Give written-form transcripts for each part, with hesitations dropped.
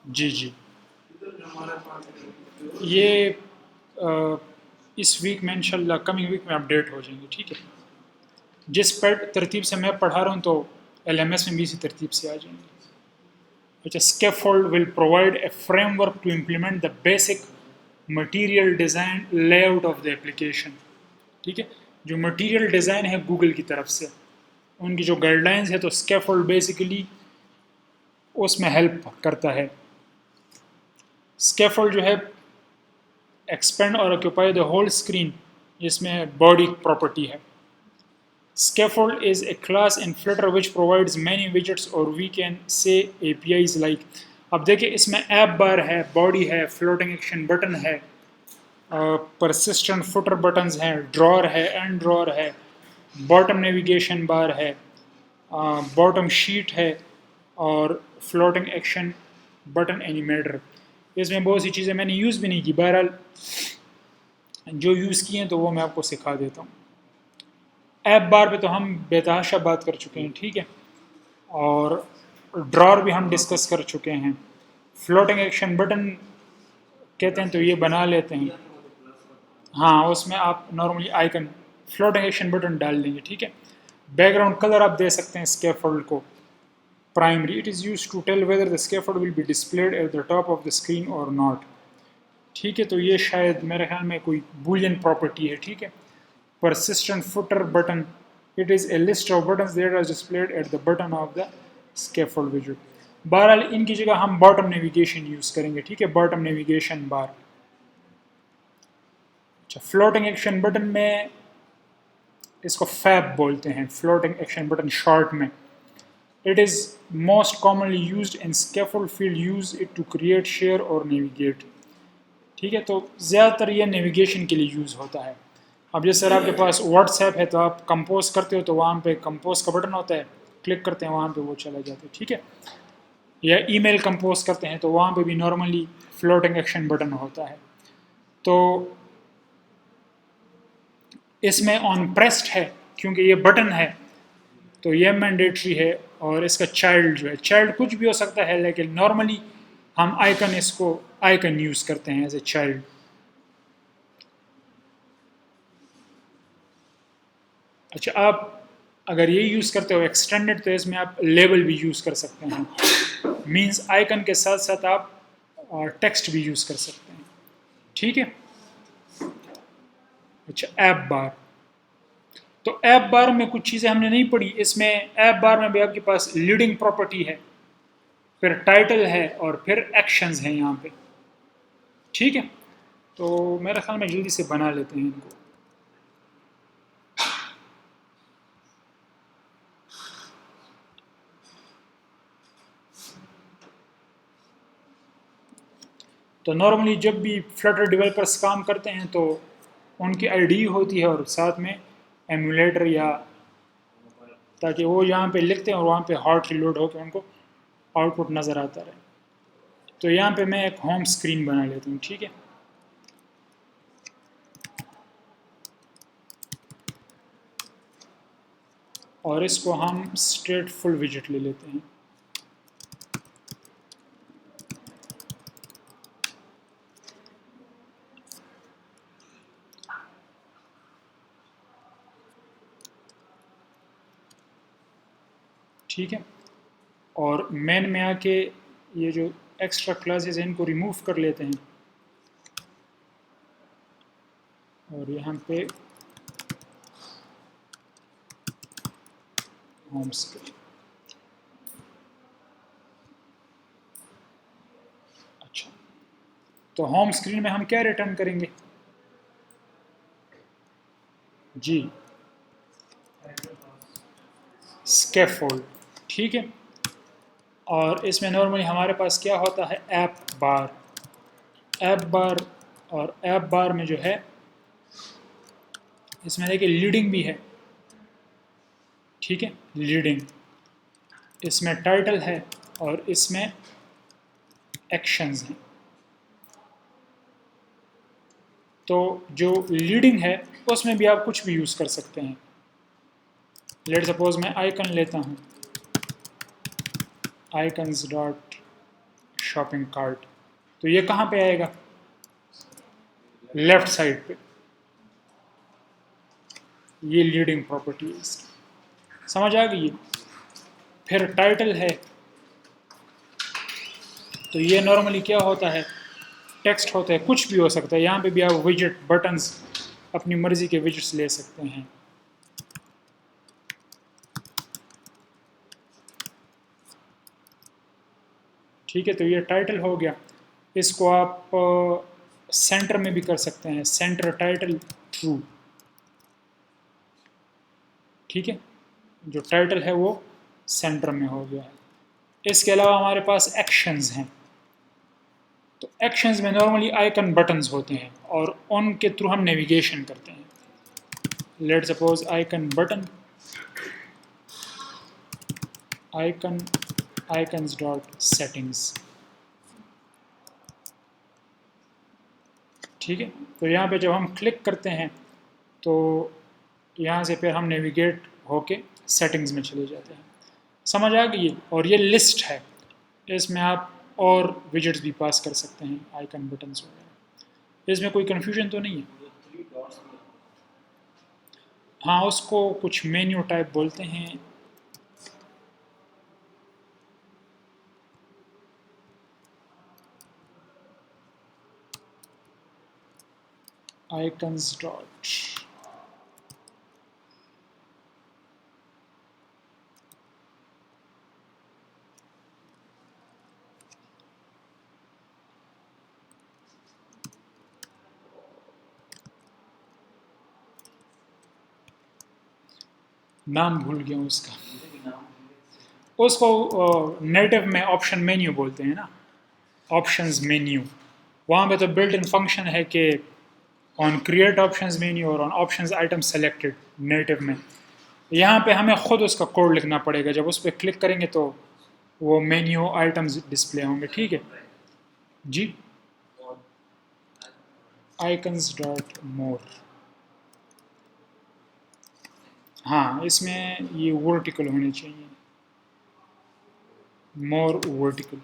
जी जी। ये अ, इस वीक में इंशाल्लाह कमिंग वीक में अपडेट हो जाएंगे, ठीक है। जिस पर तरतीब से मैं पढ़ा रहा हूँ तो LMS में भी इसी तरतीब से आ जाएंगे। अच्छा, scaffold will provide a framework to implement the basic material design layout of the application, ठीक है। जो मटेरियल डिज़ाइन है गूगल की तरफ से, उनकी जो गाइडलाइंस है, तो स्कैफोल्ड बेसिकली उसमें हेल्प करता है। स्कैफोल्ड जो है एक्सपेंड और ऑक्यूपाई द होल स्क्रीन, जिसमें बॉडी प्रॉपर्टी है। Scaffold is a class in Flutter which provides many widgets or we can say APIs like। अब देखिए इसमें ऐप बार है, बॉडी है, फ्लोटिंग एक्शन बटन है, परसिस्टेंट फुटर बटन्स हैं, ड्रॉर है, एंड ड्रॉर है, बॉटम नेविगेशन बार है, बॉटम शीट है, और फ्लोटिंग एक्शन बटन एनिमेटर। इसमें बहुत सी चीज़ें मैंने यूज़ भी नहीं की, बहरहाल जो यूज़ किए हैं तो वो मैं आपको सिखा देता हूँ। ऐप बार पे तो हम बेतहाशा बात कर चुके हैं, ठीक है। और ड्रॉर भी हम डिस्कस कर चुके हैं। फ्लोटिंग एक्शन बटन कहते हैं तो ये बना लेते हैं। हाँ, उसमें आप normally icon floating action button डाल देंगे, ठीक है। बैकग्राउंड कलर आप दे सकते हैं स्कैफोल्ड को primary. It is use to tell whether the scaffold will be displayed at the top of the screen और नॉट, ठीक है। तो ये शायद मेरे ख्याल में कोई बूलियन प्रॉपर्टी है, ठीक है। persistent footer button, it is a list of buttons that are displayed at the bottom of the scaffold widget। बहरहाल इनकी जगह हम बॉटम नेविगेशन यूज करेंगे, ठीक है, बॉटम नेविगेशन बार। अच्छा, फ्लोटिंग एक्शन बटन में इसको फैब बोलते हैं, फ्लोटिंग एक्शन बटन शॉर्ट में। It is most commonly use in scaffold field, use it to create, share और नेविगेट, ठीक है। तो ज़्यादातर ये नेविगेशन के लिए यूज़ होता है। अब जैसे सर आपके पास व्हाट्सएप है तो आप कंपोज करते हो तो वहाँ पे कंपोज का बटन होता है, क्लिक करते हैं वहाँ पे वो चला जाता है, ठीक है। या ईमेल कंपोज करते हैं तो वहाँ पे भी नॉर्मली फ्लोटिंग एक्शन बटन होता है। तो इसमें ऑन प्रेस्ड है क्योंकि ये बटन है, तो ये मैंडेटरी है। और इसका चाइल्ड जो है, चाइल्ड कुछ भी हो सकता है, लेकिन नॉर्मली हम आइकन इसको आइकन यूज़ करते हैं एज ए चाइल्ड। अच्छा, आप अगर ये यूज़ करते हो एक्सटेंडेड तो इसमें आप लेबल भी यूज़ कर सकते हैं। मींस आइकन के साथ साथ आप टेक्स्ट भी यूज़ कर सकते हैं, ठीक है। अच्छा, ऐप बार, तो ऐप बार में कुछ चीज़ें हमने नहीं पढ़ी। इसमें ऐप बार में भी आपके पास लीडिंग प्रॉपर्टी है, फिर टाइटल है, और फिर एक्शंस हैं यहाँ पे, ठीक है। तो मेरे ख्याल में जल्दी से बना लेते हैं इनको। तो नॉर्मली जब भी फ्लटर डेवलपर्स काम करते हैं तो उनकी आईडी होती है और साथ में एमुलेटर, या ताकि वो यहाँ पे लिखते हैं और वहाँ पे हॉट रिलोड होकर उनको आउटपुट नज़र आता रहे। तो यहाँ पे मैं एक होम स्क्रीन बना लेता हूँ, ठीक है। और इसको हम स्ट्रेट फुल विजिट ले लेते हैं। ठीक है, और मेन में आके ये जो एक्स्ट्रा क्लासेस हैं इनको रिमूव कर लेते हैं, और यहाँ पे होम स्क्रीन। अच्छा, तो होम स्क्रीन में हम क्या रिटर्न करेंगे? जी, स्कैफोल्ड, ठीक है। और इसमें नॉर्मली हमारे पास क्या होता है? ऐप बार। ऐप बार, और ऐप बार में जो है इसमें देखिए लीडिंग भी है, ठीक है, लीडिंग। इसमें टाइटल है और इसमें एक्शंस हैं। तो जो लीडिंग है उसमें भी आप कुछ भी यूज़ कर सकते हैं। लेट सपोज मैं आइकन लेता हूँ, आइकन्स डॉट शॉपिंग कार्ट, तो ये कहाँ पे आएगा? लेफ्ट साइड पे। ये लीडिंग प्रॉपर्टी है इसकी, समझ आ गई? फिर टाइटल है, तो ये नॉर्मली क्या होता है? टेक्स्ट होता है, कुछ भी हो सकता है। यहाँ पे भी आप विजेट बटन्स अपनी मर्जी के विजेट्स ले सकते हैं। ठीक है, तो ये टाइटल हो गया। इसको आप सेंटर में भी कर सकते हैं, सेंटर टाइटल ट्रू। ठीक है, जो टाइटल है वो सेंटर में हो गया है। इसके अलावा हमारे पास एक्शंस हैं। तो एक्शंस में नॉर्मली आइकन बटन्स होते हैं और उनके थ्रू हम नेविगेशन करते हैं। Let suppose icon button, icon, icons dot settings. ठीक है, तो यहाँ पे जब हम क्लिक करते हैं तो यहाँ से फिर हम नेविगेट होके सेटिंग्स में चले जाते हैं। समझ आ गई? और ये लिस्ट है, इसमें आप और विजेट्स भी पास कर सकते हैं, आइकन बटन्स वगैरह। इसमें कोई कन्फ्यूजन तो नहीं है? हाँ, उसको कुछ मेन्यू टाइप बोलते हैं। आइकन्स डॉट, नाम भूल गया हूँ उसका। उसको नेटिव में ऑप्शन मेन्यू बोलते हैं ना, ऑप्शंस मेन्यू। वहाँ पे तो बिल्ट इन फंक्शन है कि ऑन क्रिएट ऑप्शंस मेन्यू और on options item selected native में। यहाँ पे हमें खुद उसका कोड लिखना पड़ेगा। जब उस पर क्लिक करेंगे तो वो मेन्यू आइटम्स डिस्प्ले होंगे। ठीक है जी, आइकन्स डॉट मोर। हाँ, इसमें ये वर्टिकल होने चाहिए, मोर वर्टिकल।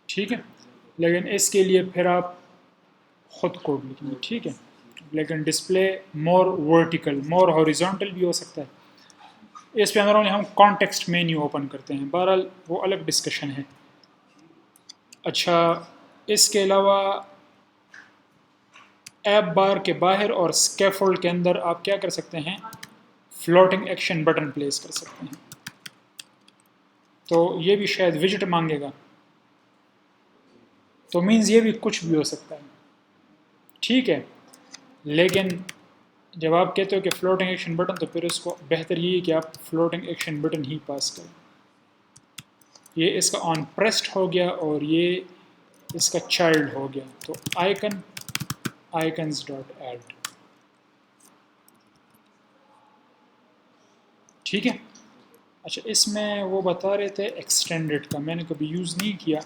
ठीक है, लेकिन इसके लिए फिर आप खुद कोड लिखेंगे। ठीक है, लेकिन डिस्प्ले मोर वर्टिकल, मोर हॉरिजॉन्टल भी हो सकता है। इस पे नॉर्मली हम कॉन्टेक्स्ट मेन्यू ओपन करते हैं, बहरहाल वो अलग डिस्कशन है। अच्छा, इसके अलावा ऐप बार के बाहर और स्कैफोल्ड के अंदर आप क्या कर सकते हैं? फ्लोटिंग एक्शन बटन प्लेस कर सकते हैं। तो ये भी शायद विजिट मांगेगा, तो मीन्स ये भी कुछ भी हो सकता है। ठीक है, लेकिन जब आप कहते हो कि फ्लोटिंग एक्शन बटन, तो फिर उसको बेहतर ये है कि आप फ्लोटिंग एक्शन बटन ही पास करें। ये इसका ऑन प्रेस्ड हो गया और ये इसका चाइल्ड हो गया। तो आइकन, आइकन्स डॉट ऐड। ठीक है। अच्छा, इसमें वो बता रहे थे एक्सटेंडेड का, मैंने कभी यूज़ नहीं किया,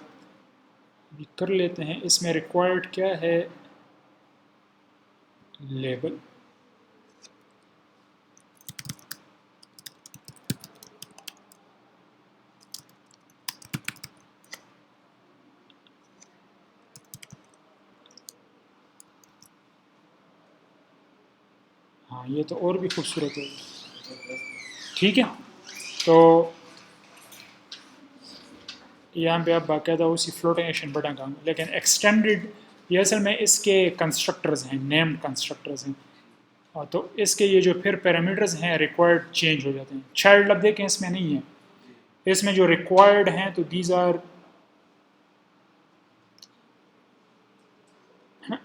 अभी कर लेते हैं। इसमें रिक्वायर्ड क्या है? लेबल। हाँ, ये तो और भी खूबसूरत है। ठीक है, तो यहाँ पे आप बाकायदा उसी फ्लोटिंग एक्शन बटन का, लेकिन एक्सटेंडेड ये असल में इसके कंस्ट्रक्टर्स हैं, नेम्ड कंस्ट्रक्टर्स हैं। और तो इसके ये जो फिर पैरामीटर्स हैं रिक्वायर्ड चेंज हो जाते हैं। चाइल्ड अब देखें इसमें नहीं है, इसमें जो रिक्वायर्ड हैं तो दीज आर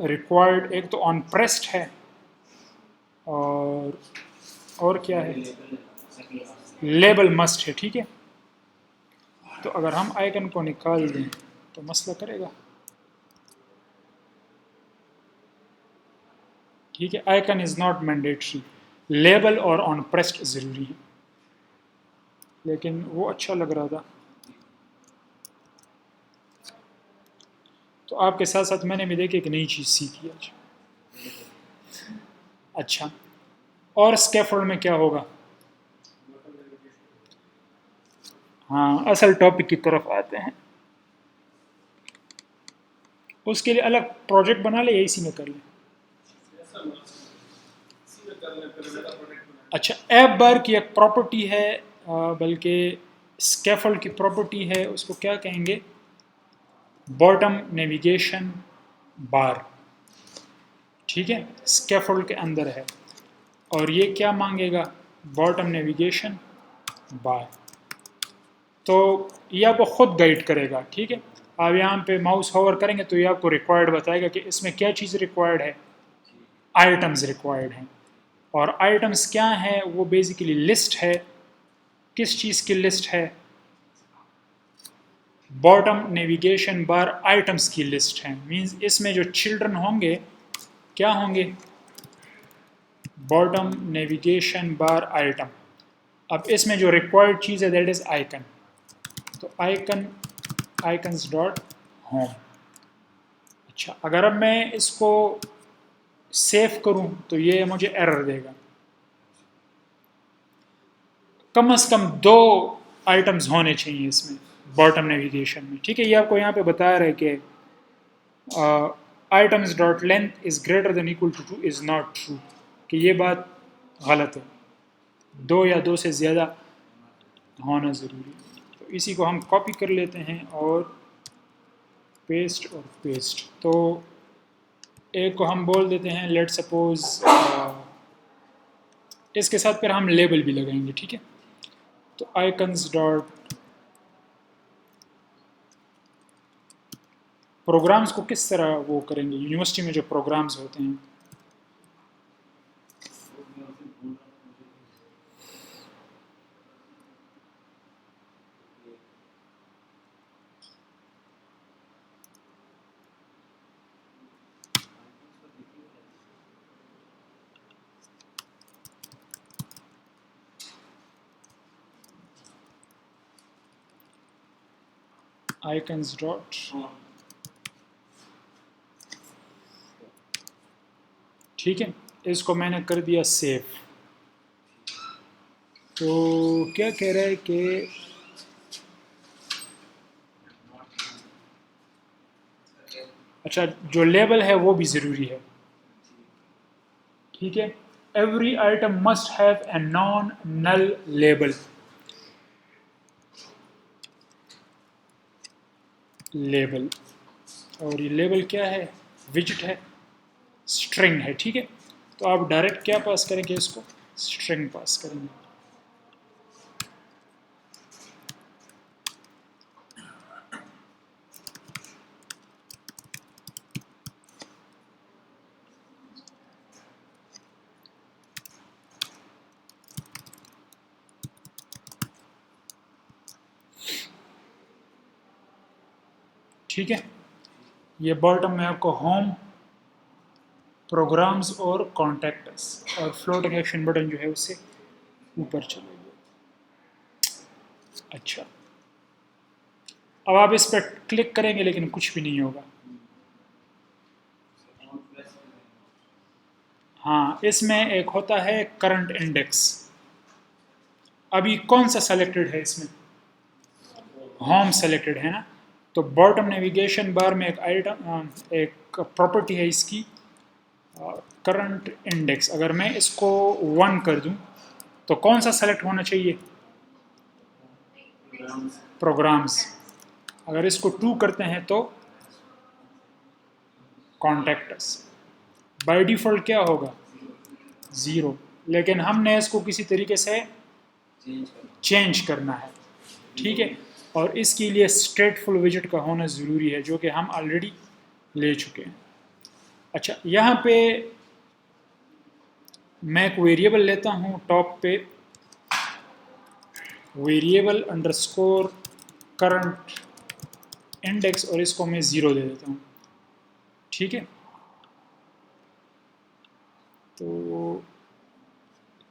रिक्वायर्ड। एक तो ऑन प्रेस्ड है और क्या है? लेबल मस्ट है। ठीक है, तो अगर हम आइकन को निकाल दें तो मसला करेगा। ठीक है, icon is not mandatory, label और ऑन प्रेस्ड ज़रूरी है, लेकिन वो अच्छा लग रहा था। तो आपके साथ साथ मैंने भी देखी एक नई चीज़ सीखी आज। अच्छा, और स्कैफोल्ड में क्या होगा? हाँ, असल टॉपिक की तरफ आते हैं। उसके लिए अलग प्रोजेक्ट बना ले या इसी में कर ले? अच्छा, ऐप बार की एक प्रॉपर्टी है, बल्कि स्कैफोल्ड की प्रॉपर्टी है, उसको क्या कहेंगे? Bottom navigation bar. ठीक है, स्कैफोल्ड के अंदर है और ये क्या मांगेगा? Bottom navigation bar. तो ये आपको खुद गाइड करेगा। ठीक है, आप यहाँ पे माउस होवर करेंगे तो ये आपको रिक्वायर्ड बताएगा कि इसमें क्या चीज़ रिक्वायर्ड है। आइटम्स रिक्वायर्ड हैं, और आइटम्स क्या हैं? वो बेसिकली लिस्ट है। किस चीज़ की लिस्ट है? बॉटम नेविगेशन बार आइटम्स की लिस्ट है। मींस इसमें जो चिल्ड्रन होंगे क्या होंगे? Bottom navigation bar item. अब इसमें जो रिक्वायर्ड चीज़ है दैट इज़ आइकन। तो आइकन, आइकन्स डॉट होम। अच्छा, अगर अब मैं इसको सेव करूं तो ये मुझे एरर देगा। कम से कम 2 आइटम्स होने चाहिए इसमें बॉटम नेविगेशन में। ठीक है, ये आपको यहाँ पे बता रहा है कि items dot length is greater than equal to 2 is not true, कि ये बात गलत है। 2 या 2 से ज़्यादा होना ज़रूरी है। तो इसी को हम कॉपी कर लेते हैं और पेस्ट और पेस्ट। तो एक को हम बोल देते हैं लेट सपोज, इसके साथ फिर हम लेबल भी लगाएंगे। ठीक है, तो आइकन्स डॉट प्रोग्राम्स को किस तरह वो करेंगे? यूनिवर्सिटी में जो प्रोग्राम्स होते हैं, आइकन्स डॉट, ठीक है, इसको मैंने कर दिया सेव। तो क्या कह रहा है कि अच्छा, जो लेबल है वो भी ज़रूरी है। ठीक है, every item must have a non null label. Label, और ये लेबल क्या है? विजिट है, स्ट्रिंग है। ठीक है, तो आप डायरेक्ट क्या पास करेंगे? इसको स्ट्रिंग पास करेंगे। ठीक है, ये बॉटम में आपको होम, प्रोग्राम्स और कॉन्टैक्ट्स और फ्लोटिंग एक्शन बटन जो है उससे ऊपर चले गए। अच्छा, अब आप इस पर क्लिक करेंगे लेकिन कुछ भी नहीं होगा। हाँ, इसमें एक होता है करंट इंडेक्स। अभी कौन सा सेलेक्टेड है इसमें? होम सेलेक्टेड है ना। तो बॉटम नेविगेशन बार में एक आइटम, एक प्रॉपर्टी है इसकी, करंट इंडेक्स। अगर मैं इसको 1 कर दूं तो कौन सा सेलेक्ट होना चाहिए? प्रोग्राम्स। अगर इसको 2 करते हैं तो कॉन्टैक्ट्स। बाय डिफ़ॉल्ट क्या होगा? 0। लेकिन हमने इसको किसी तरीके से चेंज करना है। ठीक है, और इसके लिए स्टेटफुल विजिट का होना ज़रूरी है, जो कि हम ऑलरेडी ले चुके हैं। अच्छा, यहाँ पे मैं एक वेरिएबल लेता हूँ टॉप पे, वेरिएबल अंडरस्कोर करंट इंडेक्स, और इसको मैं 0 दे देता हूँ। ठीक है, तो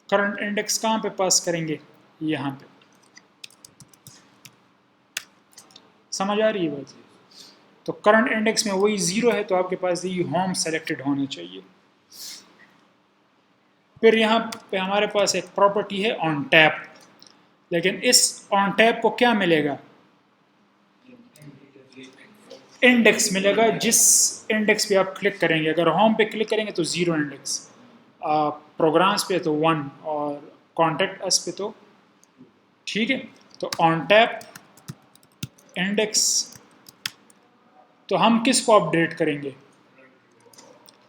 करंट इंडेक्स कहाँ पे पास करेंगे? यहाँ पे। समझ आ रही है बात? तो करंट इंडेक्स में वही 0 है, तो आपके पास ये होम सेलेक्टेड होना चाहिए। फिर यहाँ पे हमारे पास एक प्रॉपर्टी है ऑन टैप। लेकिन इस ऑन टैब को क्या मिलेगा? इंडेक्स मिलेगा। जिस इंडेक्स पे आप क्लिक करेंगे, अगर होम पे क्लिक करेंगे तो 0 इंडेक्स, प्रोग्राम्स पे तो 1 और कॉन्टेक्ट अस पे तो, ठीक है। तो ऑन टैप इंडेक्स, तो हम किसको अपडेट करेंगे?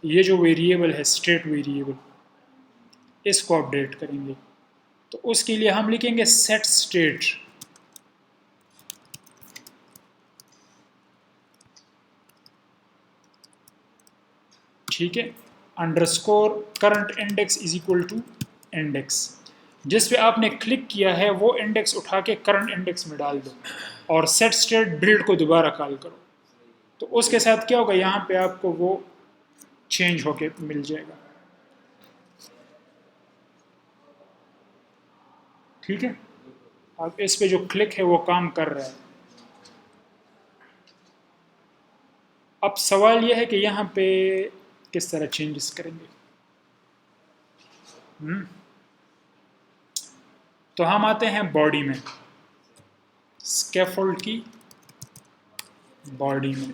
ये जो वेरिएबल है स्टेट वेरिएबल, इसको अपडेट करेंगे। तो उसके लिए हम लिखेंगे सेट स्टेट, ठीक है, underscore current index is equal to index. जिस पे आपने क्लिक किया है वो इंडेक्स उठा के करंट इंडेक्स में डाल दो और सेट स्टेट बिल्ड को दोबारा कॉल करो। तो उसके साथ क्या होगा, यहाँ पे आपको वो चेंज होके मिल जाएगा, ठीक है। अब इस पे जो क्लिक है वो काम कर रहा है। अब सवाल यह है कि यहाँ पे किस तरह चेंजेस करेंगे। तो हम आते हैं बॉडी में, स्कैफोल्ड की बॉडी में।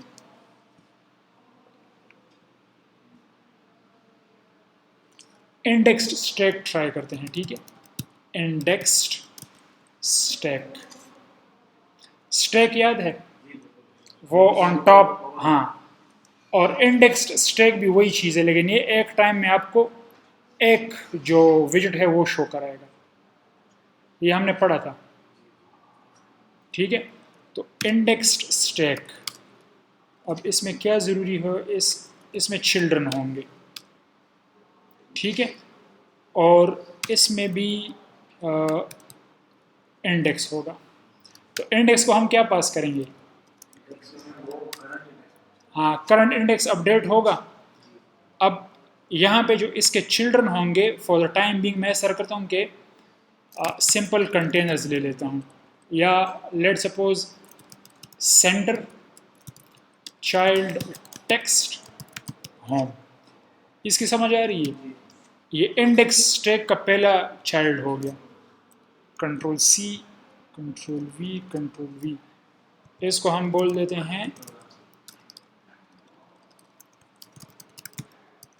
इंडेक्स्ड स्टैक ट्राई करते हैं, ठीक है। इंडेक्स्ड स्टैक, स्टैक याद है वो ऑन टॉप, हाँ। और इंडेक्स्ड स्टैक भी वही चीज़ है, लेकिन ये एक टाइम में आपको एक जो विजिट है वो शो कराएगा। ये हमने पढ़ा था, ठीक है। तो इंडेक्स्ड स्टैक, अब इसमें क्या ज़रूरी हो, इसमें चिल्ड्रन होंगे, ठीक है। और इसमें भी इंडेक्स होगा। तो इंडेक्स को हम क्या पास करेंगे? हाँ, करंट इंडेक्स अपडेट होगा। अब यहाँ पे जो इसके चिल्ड्रन होंगे, फॉर द टाइम बिंग मैं ऐसा करता हूँ कि सिंपल कंटेनर्स ले लेता हूँ, या let suppose centre child text home. इसकी समझ आ रही है? ये इंडेक्स स्टैक का पहला चाइल्ड हो गया। Control C, control V, control V, इसको हम बोल देते हैं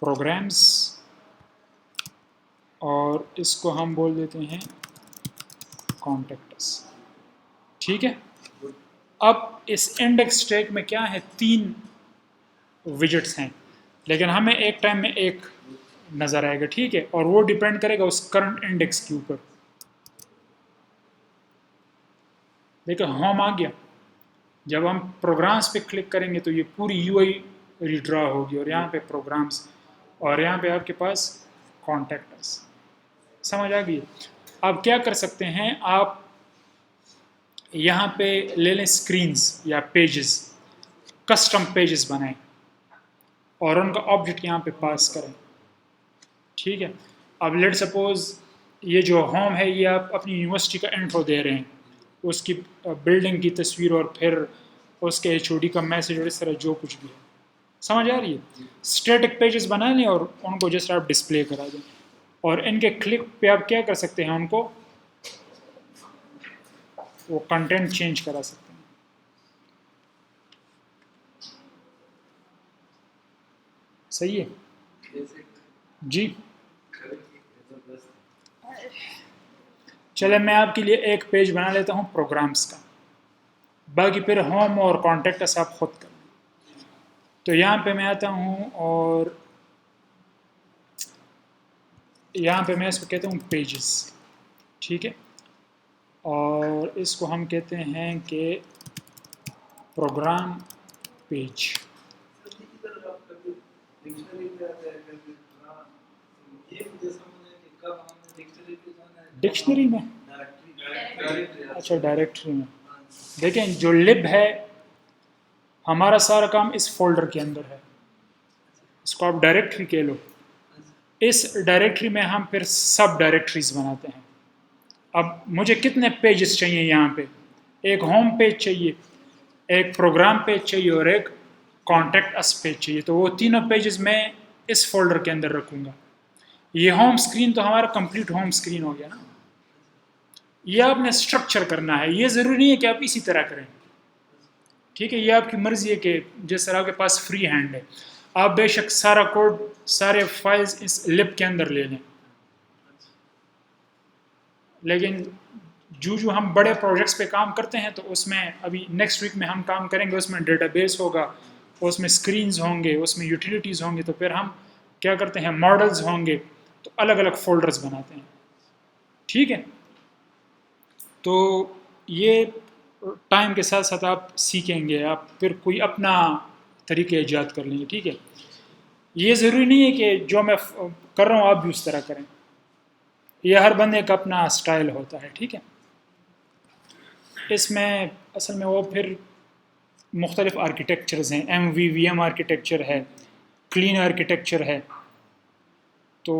प्रोग्राम्स, और इसको हम बोल देते हैं कॉन्टेक्ट्स, ठीक है। अब इस इंडेक्स स्टैक में क्या है, 3 विजिट्स हैं, लेकिन हमें एक टाइम में एक नज़र आएगा, ठीक है। और वो डिपेंड करेगा उस करंट इंडेक्स के ऊपर। देखिए होम आ गया। जब हम प्रोग्राम्स पे क्लिक करेंगे तो ये पूरी यूआई रिड्रा होगी, और यहाँ पे प्रोग्राम्स, और यहाँ पे आपके पास कॉन्टेक्ट्स। समझ आ गई? अब क्या कर सकते हैं आप, यहाँ पे ले लें स्क्रीन्स या पेजेस, कस्टम पेजेस बनाएं और उनका ऑब्जेक्ट यहाँ पे पास करें, ठीक है। अब लेट सपोज ये जो होम है ये आप अपनी यूनिवर्सिटी का इंट्रो दे रहे हैं, उसकी बिल्डिंग की तस्वीर और फिर उसके एचओडी का मैसेज और इस तरह जो कुछ भी है। समझ आ रही है? स्टैटिक पेजेस बना लें और उनको जस्ट आप डिस्प्ले करा दें, और इनके क्लिक पे आप क्या कर सकते हैं, उनको वो कंटेंट चेंज करा सकते हैं। सही है जी। चले मैं आपके लिए एक पेज बना लेता हूँ प्रोग्राम्स का, बाकी फिर होम और कॉन्टेक्ट आप खुद कर। तो यहाँ पे मैं आता हूँ और यहाँ पे मैं इसको कहता हूँ पेजेस, ठीक है। और इसको हम कहते हैं कि प्रोग्राम पेज। डिक्शनरी में, अच्छा डायरेक्टरी में। देखें जो लिब है, हमारा सारा काम इस फोल्डर के अंदर है, इसको आप डायरेक्टरी कह लो। इस डायरेक्टरी में हम फिर सब डायरेक्टरीज बनाते हैं। अब मुझे कितने पेजेस चाहिए यहाँ पे? एक होम पेज चाहिए, एक प्रोग्राम पेज चाहिए और एक कॉन्टैक्ट अस पेज चाहिए। तो वो तीनों पेजेस मैं इस फोल्डर के अंदर रखूँगा। ये होम स्क्रीन तो हमारा कंप्लीट होम स्क्रीन हो गया ना। ये आपने स्ट्रक्चर करना है, ये ज़रूरी नहीं है कि आप इसी तरह करें, ठीक है, ये आपकी मर्ज़ी है कि जिस तरह आपके पास फ्री हैंड है, आप बेशक सारा कोड, सारे फाइल्स इस लिब के अंदर ले लें, लेकिन जो हम बड़े प्रोजेक्ट्स पे काम करते हैं तो उसमें अभी नेक्स्ट वीक में हम काम करेंगे, उसमें डेटाबेस होगा, उसमें स्क्रीन्स होंगे, उसमें यूटिलिटीज़ होंगी, तो फिर हम क्या करते हैं, मॉडल्स होंगे, तो अलग अलग फोल्डर्स बनाते हैं, ठीक है। तो ये टाइम के साथ साथ आप सीखेंगे, आप फिर कोई अपना तरीके ईजाद कर लेंगे, ठीक है। ये ज़रूरी नहीं है कि जो मैं कर रहा हूँ आप भी उस तरह करें, ये हर बंदे का अपना स्टाइल होता है, ठीक है। इसमें असल में वो फिर मुख्तलिफ आर्किटेक्चर्स हैं, MVVM आर्किटेक्चर है, क्लीन आर्किटेक्चर है, तो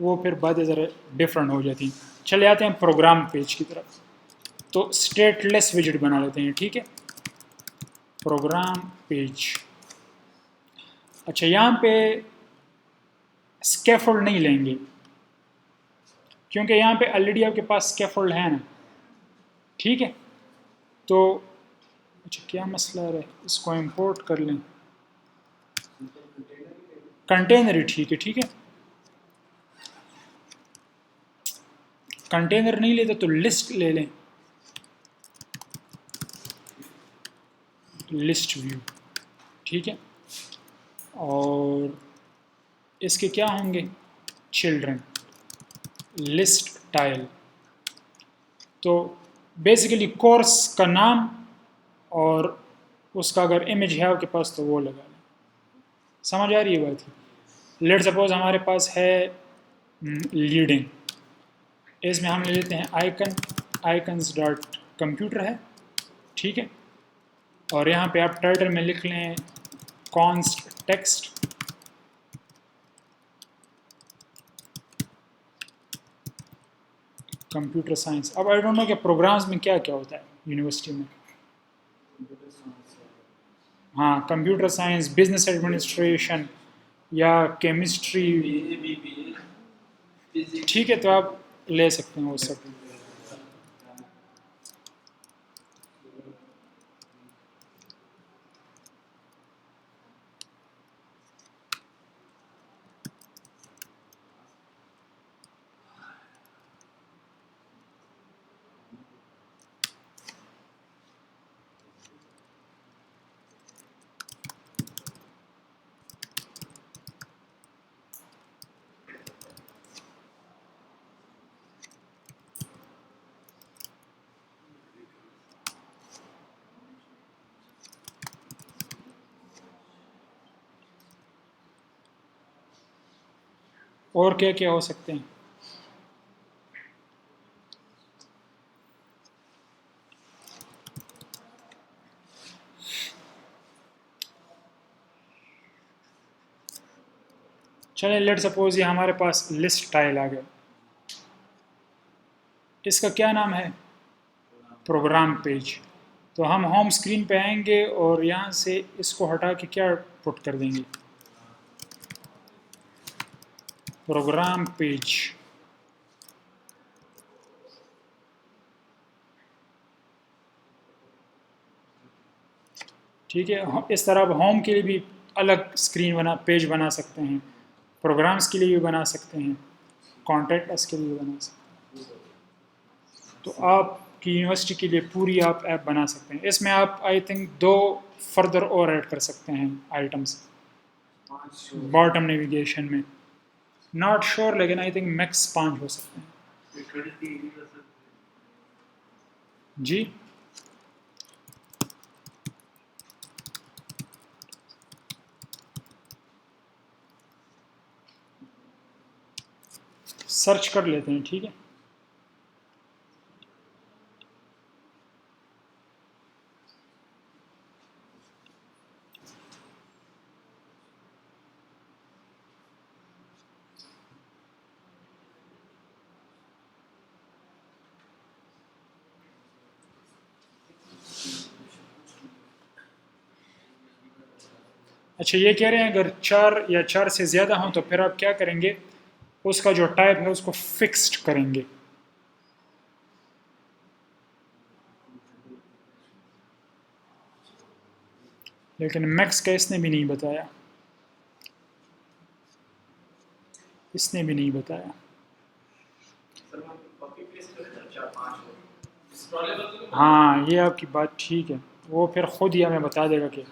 वो फिर बातें ज़रा डिफरेंट हो जाती हैं। चले आते हैं प्रोग्राम पेज की तरफ, तो स्टेटलेस विजिट बना लेते हैं, ठीक है, प्रोग्राम पेज। अच्छा, यहाँ पे स्कैफोल्ड नहीं लेंगे, क्योंकि यहाँ पे ऑलरेडी आपके पास स्कैफोल्ड है ना, ठीक है। तो अच्छा, क्या मसला है, इसको इंपोर्ट कर लें, कंटेनर ही ठीक है, ठीक है। कंटेनर नहीं लेते तो लिस्ट ले लें, लिस्ट व्यू, ठीक है। और इसके क्या होंगे, चिल्ड्रन, लिस्ट टाइल, तो बेसिकली कोर्स का नाम और उसका अगर इमेज है आपके पास तो वो लगा लें, समझ आ रही है बात। लेट सपोज हमारे पास है लीडिंग, इसमें हम ले लेते हैं आइकन, आइकन्स डॉट कंप्यूटर है, ठीक है। और यहाँ पे आप टाइटल में लिख लें कॉन्स्ट टेक्स्ट, कंप्यूटर साइंस। अब आई डोंट नो कि प्रोग्राम्स में क्या क्या होता है यूनिवर्सिटी में, हाँ, कंप्यूटर साइंस, बिजनेस एडमिनिस्ट्रेशन या केमिस्ट्री, ठीक है, तो आप ले सकते हैं वो सब। और क्या क्या हो सकते हैं, चलें लेट सपोज ये हमारे पास लिस्ट टाइल आ गया, इसका क्या नाम है, प्रोग्राम पेज। तो हम होम स्क्रीन पे आएंगे और यहाँ से इसको हटा के क्या पुट कर देंगे, प्रोग्राम पेज, ठीक है। इस तरह आप होम के लिए भी अलग स्क्रीन बना, पेज बना सकते हैं, प्रोग्राम्स के लिए भी बना सकते हैं, कॉन्टैक्ट अस के लिए भी बना सकते हैं, तो आपकी यूनिवर्सिटी के लिए पूरी आप ऐप बना सकते हैं। इसमें आप आई थिंक 2 फर्दर और ऐड कर सकते हैं आइटम्स बॉटम नेविगेशन में, नॉट श्योर, लेकिन आई थिंक मैक्स 5 हो सकते हैं जी। सर्च कर लेते हैं, ठीक है। अच्छा, ये कह रहे हैं अगर 4 या 4 से ज़्यादा हों तो फिर आप क्या करेंगे, उसका जो टाइप है उसको फिक्स्ड करेंगे, लेकिन मैक्स का इसने भी नहीं बताया, इसने भी नहीं बताया। हाँ ये आपकी बात ठीक है, वो फिर खुद ही हमें बता देगा कि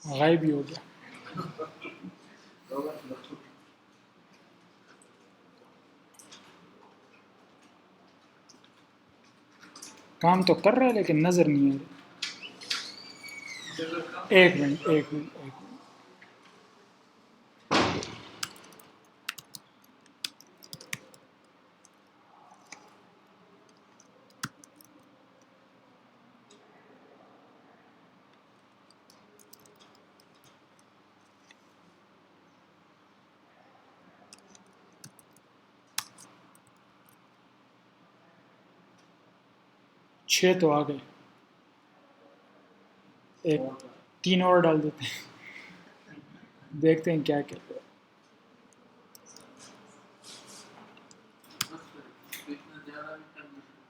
गायब ही हो गया। काम तो कर रहा है लेकिन नज़र नहीं आ रहा। एक मिनट एक मिनट एक मिनट। छः तो आ गए, एक 3 और डाल देते हैं, देखते हैं क्या क्या।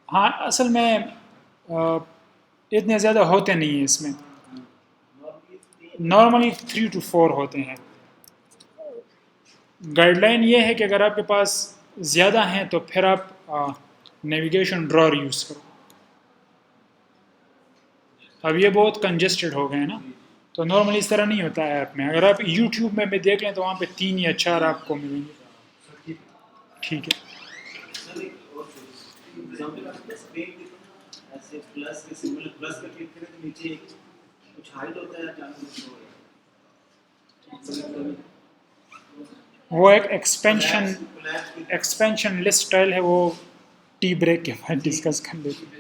हाँ असल में इतने ज़्यादा होते नहीं हैं इसमें, नॉर्मली 3 to 4 होते हैं। गाइडलाइन ये है कि अगर आपके पास ज़्यादा हैं तो फिर आप नेविगेशन ड्रॉर यूज़ करो। अब ये बहुत कंजेस्टेड हो गए ना, तो नॉर्मली इस तरह नहीं होता है ऐप में। अगर आप यूट्यूब में भी देख लें तो वहाँ पे 3 या 4 आपको मिलेंगे। ठीक है। वो एक एक्सपेंशन लिस्ट स्टाइल है, वो टी ब्रेक के बाद डिस्कस कर लेते हैं।